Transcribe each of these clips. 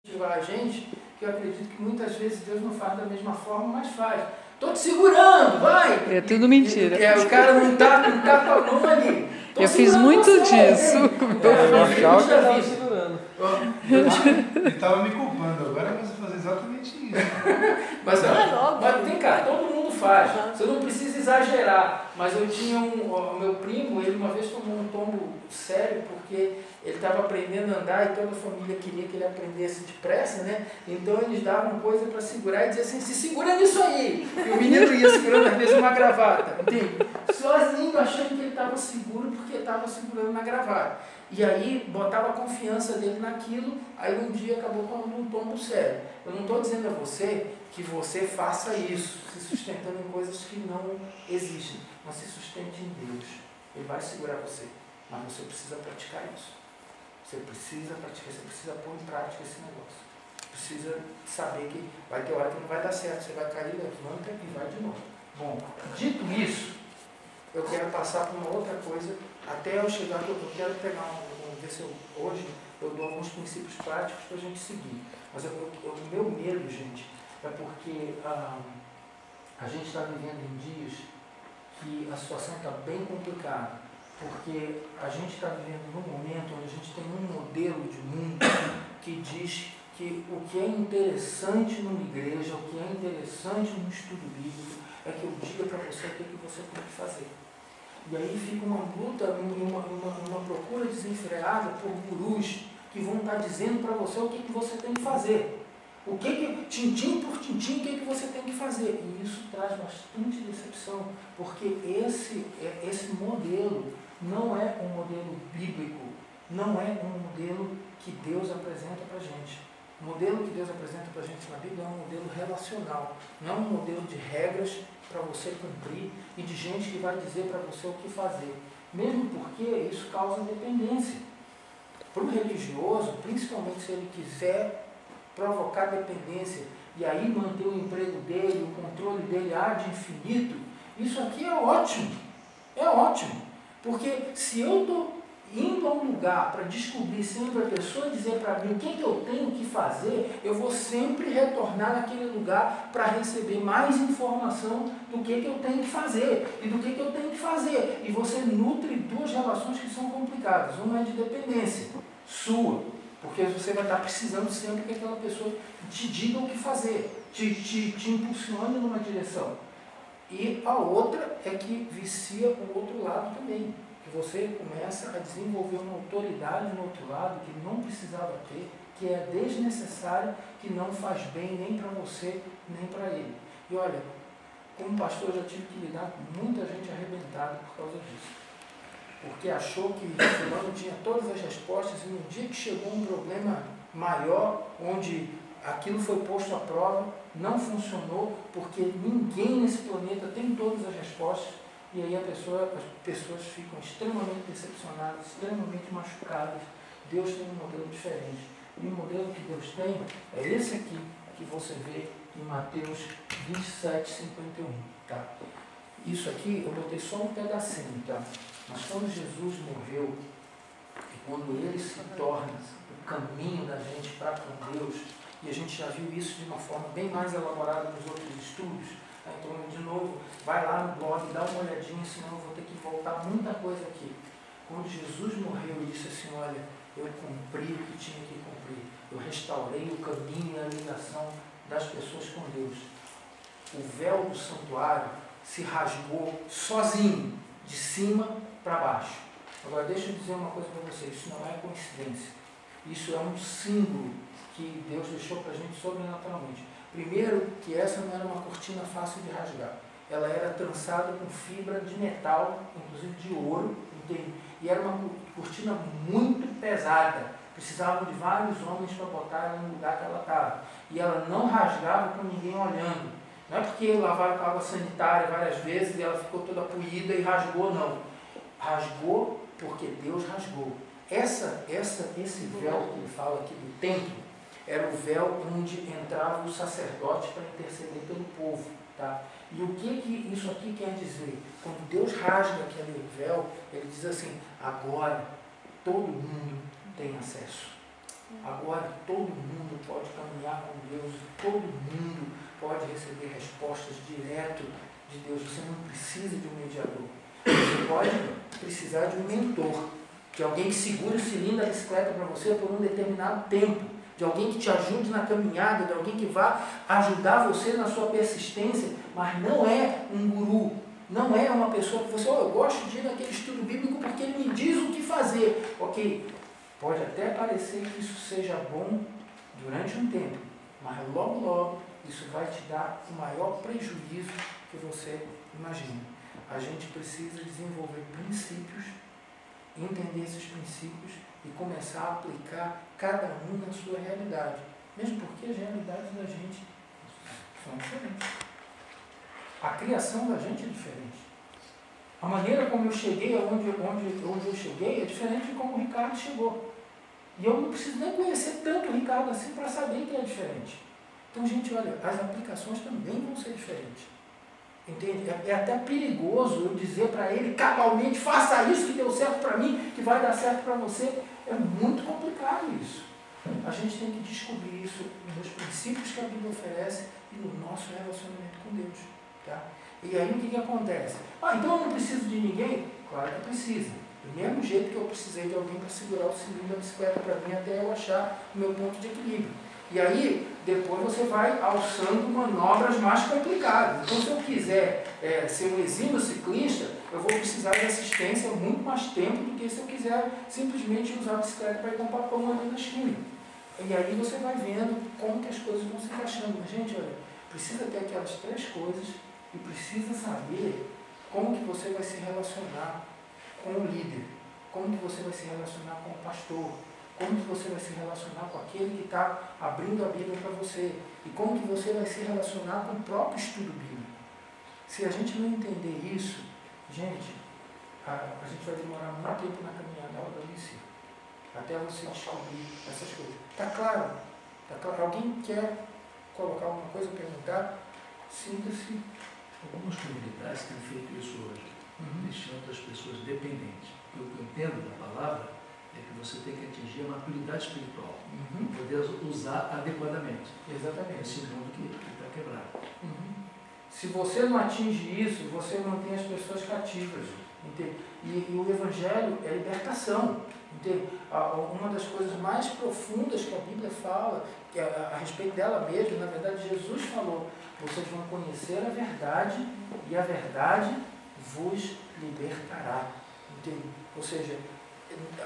a gente, que eu acredito que muitas vezes Deus não faz da mesma forma, mas faz. Estou te segurando, vai! É tudo mentira. O cara não tá com a mão ali. Eu fiz muito disso. Eu achava que ele estava segurando. Ele estava me culpando, agora eu vou fazer exatamente isso. Mas tem, cara, todo mundo faz. Você não precisa exagerar. Mas eu tinha o meu primo, ele uma vez tomou um tombo sério, porque ele estava aprendendo a andar e toda a família queria que ele aprendesse depressa, né? Então eles davam coisa para segurar e diziam assim, se segura nisso aí. E o menino ia segurando às vezes uma gravata, entende? Sozinho, achando que ele estava seguro porque estava segurando na gravata. E aí botava a confiança dele naquilo, aí um dia acabou com um tombo sério. Eu não estou dizendo a você que você faça isso, se sustentando em coisas que não existem, mas se sustente em Deus. Ele vai segurar você, mas você precisa praticar isso. Você precisa praticar, você precisa pôr em prática esse negócio. Precisa saber que vai ter hora que não vai dar certo, você vai cair, levanta e vai de novo. Bom, dito isso, eu quero passar para uma outra coisa, até eu chegar, eu quero pegar ver se hoje eu dou alguns princípios práticos para a gente seguir. Mas o meu medo, gente, é porque a gente está vivendo em dias que a situação está bem complicada, porque a gente está vivendo num momento onde a gente tem um modelo de mundo que diz que o que é interessante numa igreja, o que é interessante num estudo bíblico, é que eu diga para você o que você tem que fazer. E aí fica uma luta, uma procura desenfreada por gurus que vão estar dizendo para você o que você tem que fazer. Tintim por tintim, o que você tem que fazer. E isso traz bastante decepção, porque esse modelo não é um modelo bíblico, não é um modelo que Deus apresenta para a gente. O modelo que Deus apresenta para a gente na Bíblia é um modelo relacional, não é um modelo de regras para você cumprir e de gente que vai dizer para você o que fazer. Mesmo porque isso causa dependência. Para o religioso, principalmente se ele quiser provocar dependência e aí manter o emprego dele, o controle dele ad infinito, isso aqui é ótimo. É ótimo. Porque se eu estou indo a um lugar para descobrir sempre a pessoa dizer para mim o que eu tenho que fazer, eu vou sempre retornar naquele lugar para receber mais informação do que eu tenho que fazer e do que eu tenho que fazer. E você nutre duas relações que são complicadas. Uma é de dependência sua, porque você vai estar precisando sempre que aquela pessoa te diga o que fazer, te impulsione numa direção. E a outra é que vicia o outro lado também. Que você começa a desenvolver uma autoridade no outro lado que não precisava ter, que é desnecessária, que não faz bem nem para você, nem para ele. E olha, como pastor eu já tive que lidar com muita gente arrebentada por causa disso. Porque achou que o fulano tinha todas as respostas e no dia que chegou um problema maior, onde aquilo foi posto à prova, não funcionou, porque ninguém nesse planeta tem todas as respostas. E aí as pessoas ficam extremamente decepcionadas, extremamente machucadas. Deus tem um modelo diferente. E o modelo que Deus tem é esse aqui, que você vê em Mateus 27, 51. Tá? Isso aqui eu botei só um pedacinho, tá? Mas quando Jesus morreu, e quando ele se torna o caminho da gente para com Deus, e a gente já viu isso de uma forma bem mais elaborada nos outros estudos. Então, de novo, vai lá no blog, dá uma olhadinha, senão eu vou ter que voltar muita coisa aqui. Quando Jesus morreu, ele disse assim, olha, eu cumpri o que tinha que cumprir. Eu restaurei o caminho e a ligação das pessoas com Deus. O véu do santuário se rasgou sozinho, de cima para baixo. Agora, deixa eu dizer uma coisa para vocês, isso não é coincidência. Isso é um símbolo que Deus deixou para a gente sobrenaturalmente. Primeiro, que essa não era uma cortina fácil de rasgar. Ela era trançada com fibra de metal, inclusive de ouro, entende? E era uma cortina muito pesada. Precisavam de vários homens para botar ela no lugar que ela estava. E ela não rasgava com ninguém olhando. Não é porque lavaram com água sanitária várias vezes e ela ficou toda poída e rasgou, não. Rasgou porque Deus rasgou. Esse véu que ele fala aqui do templo, era o véu onde entrava o sacerdote para interceder pelo povo. Tá? E o que isso aqui quer dizer? Quando Deus rasga aquele véu, ele diz assim, agora todo mundo tem acesso. Agora todo mundo pode caminhar com Deus, todo mundo pode receber respostas direto de Deus. Você não precisa de um mediador. Você pode precisar de um mentor, de alguém que segure o cilindro da bicicleta para você por um determinado tempo, de alguém que te ajude na caminhada, de alguém que vá ajudar você na sua persistência, mas não é um guru, não é uma pessoa que você, eu gosto de ir naquele estudo bíblico porque ele me diz o que fazer. Ok, pode até parecer que isso seja bom durante um tempo, mas logo isso vai te dar o maior prejuízo que você imagina. A gente precisa desenvolver princípios, entender esses princípios e começar a aplicar cada um na sua realidade. Mesmo porque as realidades da gente são diferentes. A criação da gente é diferente. A maneira como eu cheguei onde eu cheguei é diferente de como o Ricardo chegou. E eu não preciso nem conhecer tanto o Ricardo assim para saber que é diferente. Então, gente, olha, as aplicações também vão ser diferentes. Entende? É até perigoso eu dizer para ele cabalmente, faça isso que deu certo para mim, que vai dar certo para você. É muito complicado isso. A gente tem que descobrir isso nos princípios que a Bíblia oferece e no nosso relacionamento com Deus. Tá? E aí o que acontece? Então eu não preciso de ninguém? Claro que precisa. Do mesmo jeito que eu precisei de alguém para segurar o cilindro da bicicleta para mim até eu achar o meu ponto de equilíbrio. E aí, depois você vai alçando manobras mais complicadas. Então, se eu quiser ser um exímio ciclista, eu vou precisar de assistência muito mais tempo do que se eu quiser simplesmente usar a bicicleta para ir comprar pão ali na esquina. E aí você vai vendo como que as coisas vão se encaixando. Mas, gente, olha, precisa ter aquelas 3 coisas e precisa saber como que você vai se relacionar com o líder, como que você vai se relacionar com o pastor, como que você vai se relacionar com aquele que está abrindo a Bíblia para você e como que você vai se relacionar com o próprio estudo bíblico. Se a gente não entender isso, gente, a gente vai demorar muito tempo na caminhada da si, até você descobrir essas coisas. Está claro? Tá claro? Alguém quer colocar alguma coisa, perguntar? Sinta-se. Algumas comunidades têm feito isso hoje, deixando as pessoas dependentes. O que eu entendo da palavra é que você tem que atingir a maturidade espiritual, poder usar adequadamente. Exatamente. Esse mundo que está quebrado. Se você não atinge isso, você mantém as pessoas cativas. Entende? E o Evangelho é libertação. Entende? Uma das coisas mais profundas que a Bíblia fala, que a respeito dela mesma, na verdade Jesus falou, vocês vão conhecer a verdade e a verdade vos libertará. Entende? Ou seja,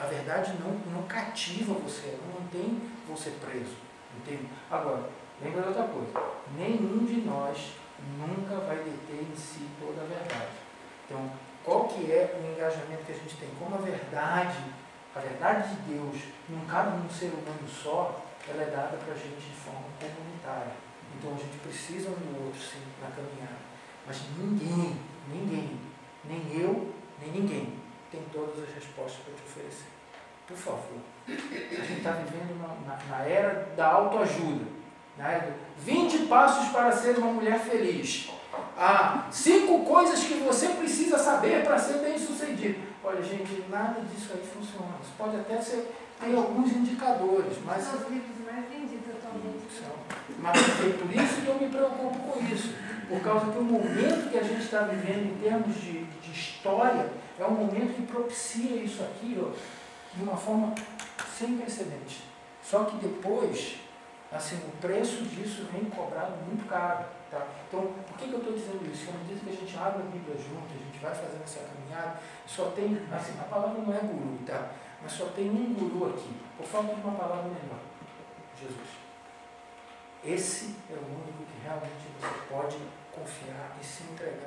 a verdade não cativa você, ela não mantém você preso. Entende? Agora, lembra de outra coisa, nenhum de nós nunca vai deter em si toda a verdade. Então, qual que é o engajamento que a gente tem? Como a verdade de Deus não cabe num ser humano só, ela é dada para a gente de forma comunitária. Então a gente precisa um do outro, sim, na caminhada. Mas ninguém, nem eu, nem ninguém, tem todas as respostas para te oferecer. Por favor. A gente está vivendo na era da autoajuda. Na era do 20 passos para ser uma mulher feliz. 5 coisas que você precisa saber para ser bem sucedido. Olha, gente, nada disso aí funciona. Isso pode até ser, tem alguns indicadores, mas... São os livros mais vendidos atualmente. Mas é por isso que eu me preocupo com isso. Por causa que o momento que a gente está vivendo em termos de história é um momento que propicia isso aqui, de uma forma sem precedentes. Só que depois, assim, o preço disso vem cobrado muito caro. Tá? Então, por que eu estou dizendo isso? Porque à medida que a gente abre a Bíblia junto, a gente vai fazendo essa caminhada, só tem, assim, a palavra não é guru, tá? Mas só tem um guru aqui, por falta de uma palavra melhor, Jesus. Esse é o único que realmente você pode confiar e se entregar.